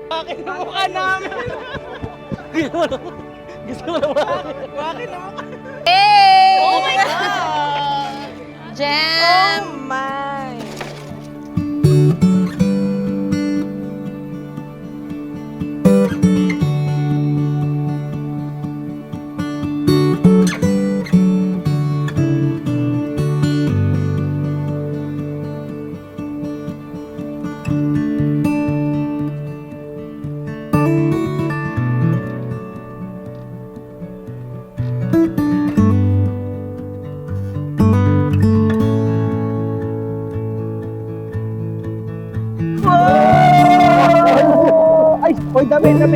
Bakit na mukha namin? Gusto mo na ba? Bakit na mukha? Hey! Oh my God! Jam! Oh my! Ay! Hoy, dami! Ano?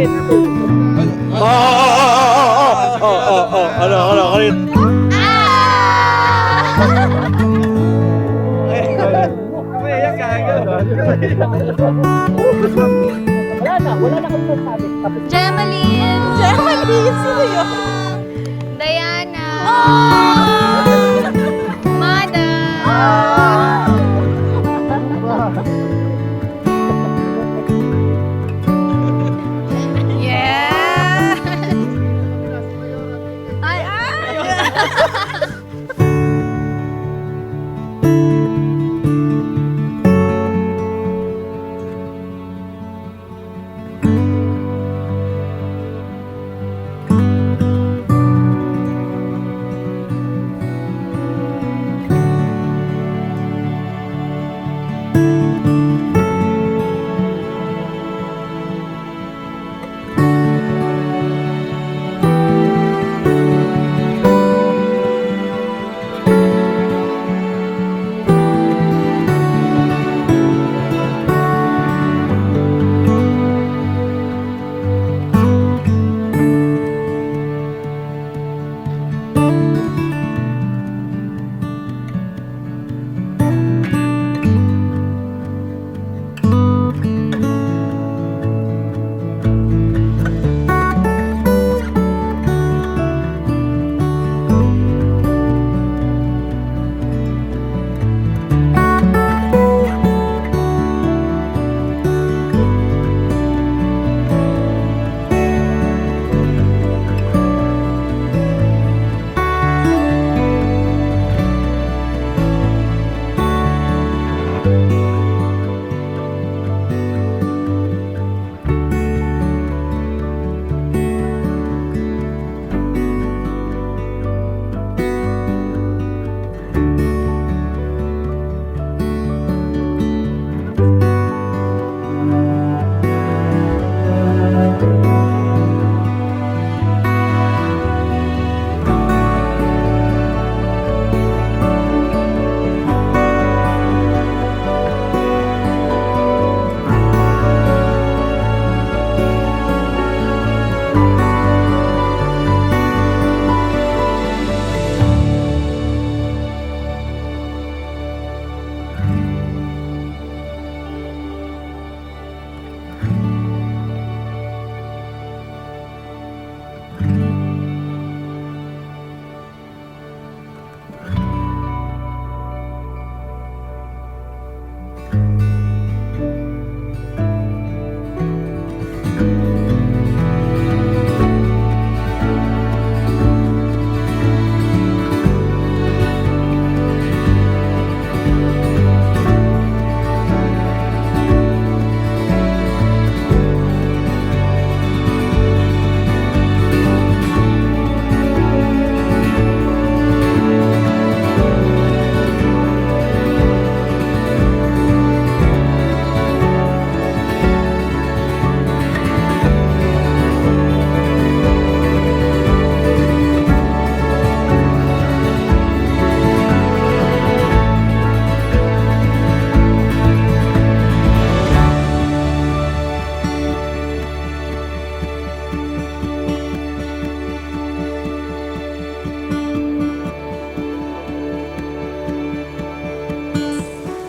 Wala na kami sasabi. Jemaline! Jemaline, sino yun? Diana! Oh! Mada! Yeah! Ay,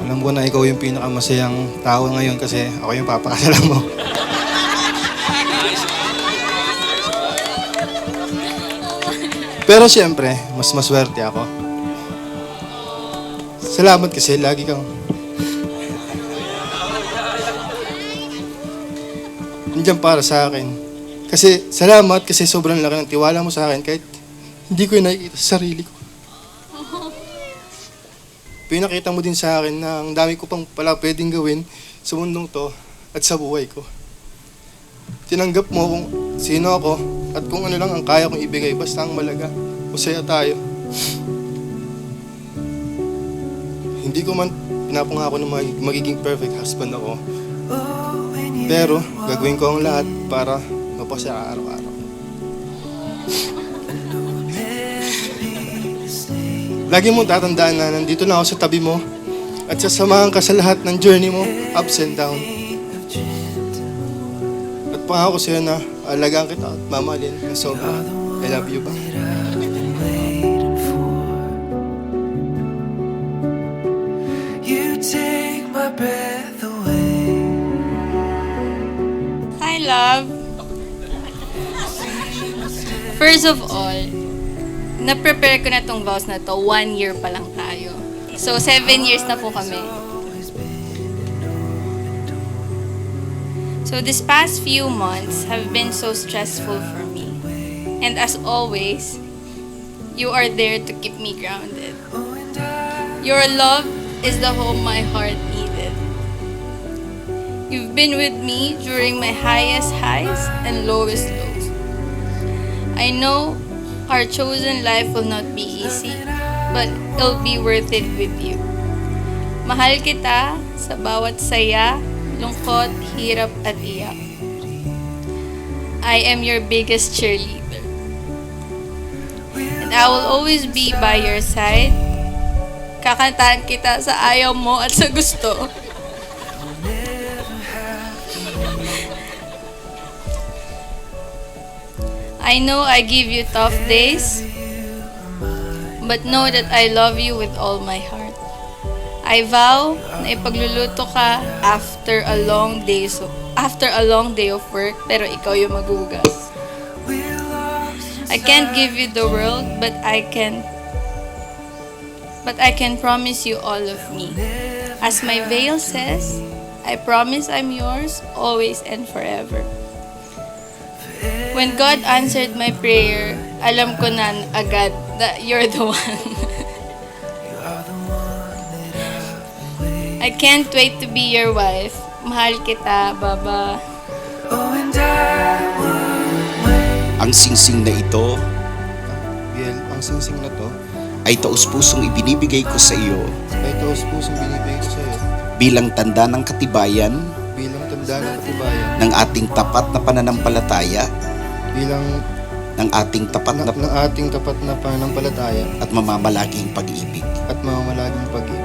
Alam ko na ikaw yung pinakamasayang tao ngayon kasi ako yung papakasalan mo. Pero siyempre, mas maswerte ako. Salamat kasi lagi kang... nandiyan para sa akin. Kasi salamat kasi sobrang laki ng tiwala mo sa akin kahit hindi ko yung nakikita sa sarili ko. Pinakita mo din sa akin na ang dami ko pang pala pwedeng gawin sa mundong to at sa buhay ko. Tinanggap mo kung sino ako at kung ano lang ang kaya kong ibigay basta ang malaga. Masaya tayo. Hindi ko man pinapangako na magiging perfect husband ako. Pero gagawin ko ang lahat para mapasaya araw-araw. Lagi mong tatandaan na nandito na ako sa tabi mo at sasamahan ka sa lahat ng journey mo, ups and down. At pangako sa'yo na alagaan kita at mamahalin ng sobra. I love you ba? You take my breath away. Hi, love. First of all, na-prepare ko na tong vows na to. 1 year pa lang tayo. So, 7 years na po kami. So, this past few months have been so stressful for me. And as always, you are there to keep me grounded. Your love is the home my heart needed. You've been with me during my highest highs and lowest lows. I know our chosen life will not be easy, but it'll be worth it with you. Mahal kita sa bawat saya, lungkot, hirap at iyak. I am your biggest cheerleader. And I will always be by your side. Kakantahan kita sa ayaw mo at sa gusto. I know I give you tough days, but know that I love you with all my heart. I vow na ipagluluto ka after a long day of work, pero ikaw yung magugas. I can't give you the world, but I can promise you all of me. As my veil says, I promise I'm yours always and forever. When God answered my prayer, alam ko na agad that you're the one. I can't wait to be your wife. Mahal kita, Baba. Ang singsing na ito Biel, ang singsing na to ay taus-pusong ibinibigay ko sa iyo ay taos-pusong binibigay ko sa'yo bilang tanda ng katibayan bilang tanda ng katibayan ng ating tapat na pananampalataya bilang ng ating tapat na ng ating tapat na pananampalataya at mamamalaging pag-ibig. at mamamalaging pag-ibig.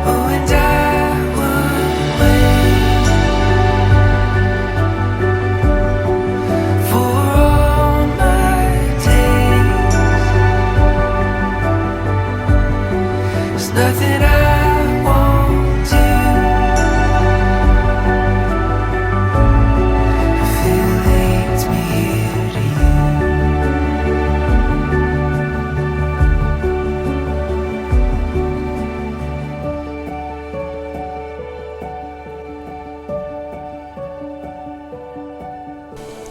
Oh, and I would wait for all my days. There's nothing I won't do if it leads me here to you.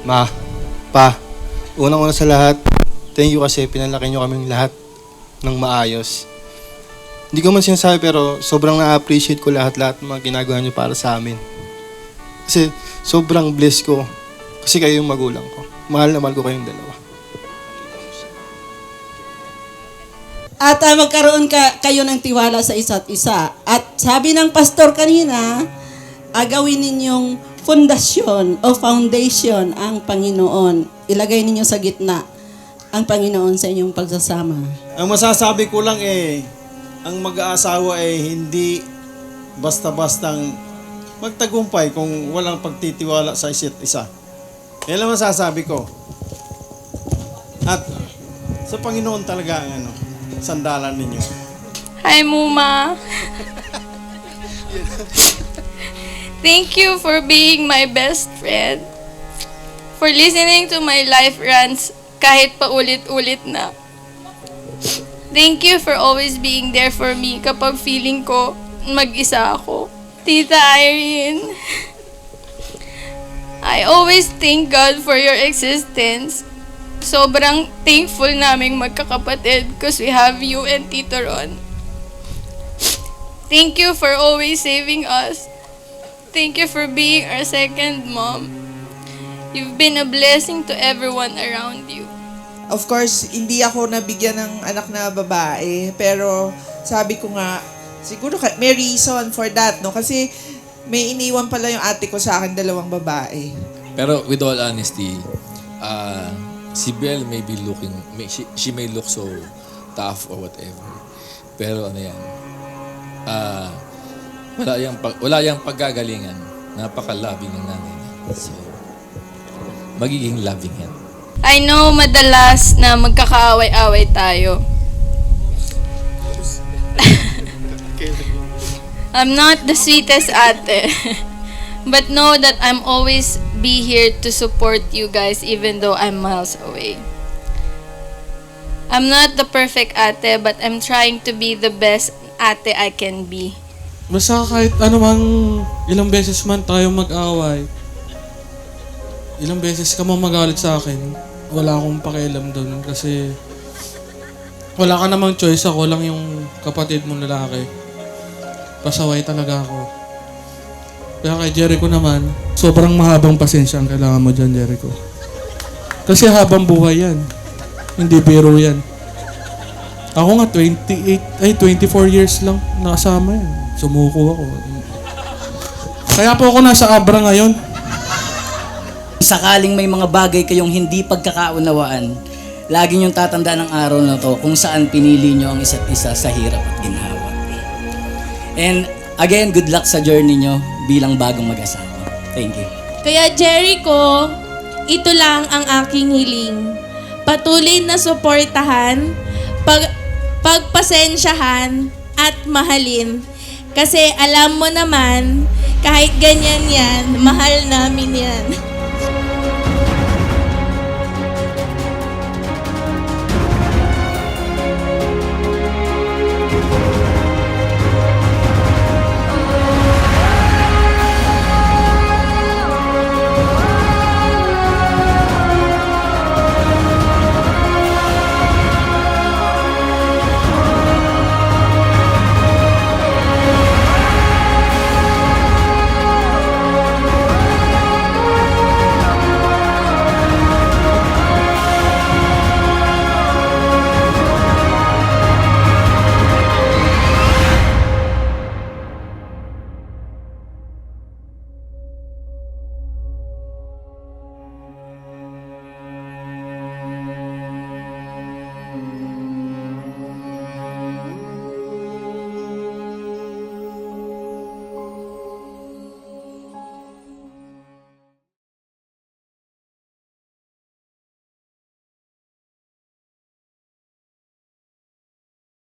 Ma, Pa, unang-una sa lahat, thank you kasi pinalaki nyo kaming lahat ng maayos. Hindi ko man sinasabi pero sobrang na-appreciate ko lahat-lahat ng mga ginagawa nyo para sa amin. Kasi sobrang blessed ko kasi kayo yung magulang ko. Mahal na mahal ko kayong dalawa. At magkaroon kayo ng tiwala sa isa't isa. At sabi ng pastor kanina, gawin ninyong fondasyon o foundation ang Panginoon. Ilagay ninyo sa gitna ang Panginoon sa inyong pagsasama. Ang masasabi ko lang ang mag-aasawa hindi basta-bastang magtagumpay kung walang pagtitiwala sa isa't isa. Yan lang masasabi ko. At sa Panginoon talaga ang sandalan ninyo. Hi, Muma. Thank you for being my best friend. For listening to my life rants kahit paulit-ulit na. Thank you for always being there for me kapag feeling ko mag-isa ako. Tita Irene, I always thank God for your existence. Sobrang thankful naming magkakapatid because we have you and Tito Ron. Thank you for always saving us. Thank you for being our second mom. You've been a blessing to everyone around you. Of course, hindi ako nabigyan ng anak na babae, pero sabi ko nga, siguro may reason for that, no? Kasi may iniwan pala yung ate ko sa akin, 2 babae. Pero with all honesty, si Belle may be looking, she may look so tough or whatever. Pero ano yan, wala yang paggagalingan. Napaka-loving ng nanay niya. So, magiging loving yan. I know madalas na magkakaaway-away tayo. I'm not the sweetest ate. But know that I'm always be here to support you guys even though I'm miles away. I'm not the perfect ate, but I'm trying to be the best ate I can be. Basta kahit anumang ilang beses man tayo mag-away, ilang beses ka mo magalit sa akin, wala akong pakialam doon kasi wala ka namang choice, ako lang yung kapatid mong lalaki. Pasaway talaga ako. Kaya kay Jericho naman, sobrang mahabang pasensya ang kailangan mo dyan, Jericho. Kasi habang buhay yan. Hindi biro yan. Ako nga, 24 years lang nakasama yan. Sumuko ako. Kaya po ako nasa Abra ngayon. Sakaling may mga bagay kayong hindi pagkakaunawaan, lagi niyong tatandaan ng araw na to kung saan pinili niyo ang isa't isa sa hirap at ginhawa. And again, good luck sa journey niyo bilang bagong mag-asawa. Thank you. Kaya Jericho, ito lang ang aking hiling. Patuloy na suportahan, pagpasensyahan, at mahalin. Kasi alam mo naman, kahit ganyan yan, mahal namin yan.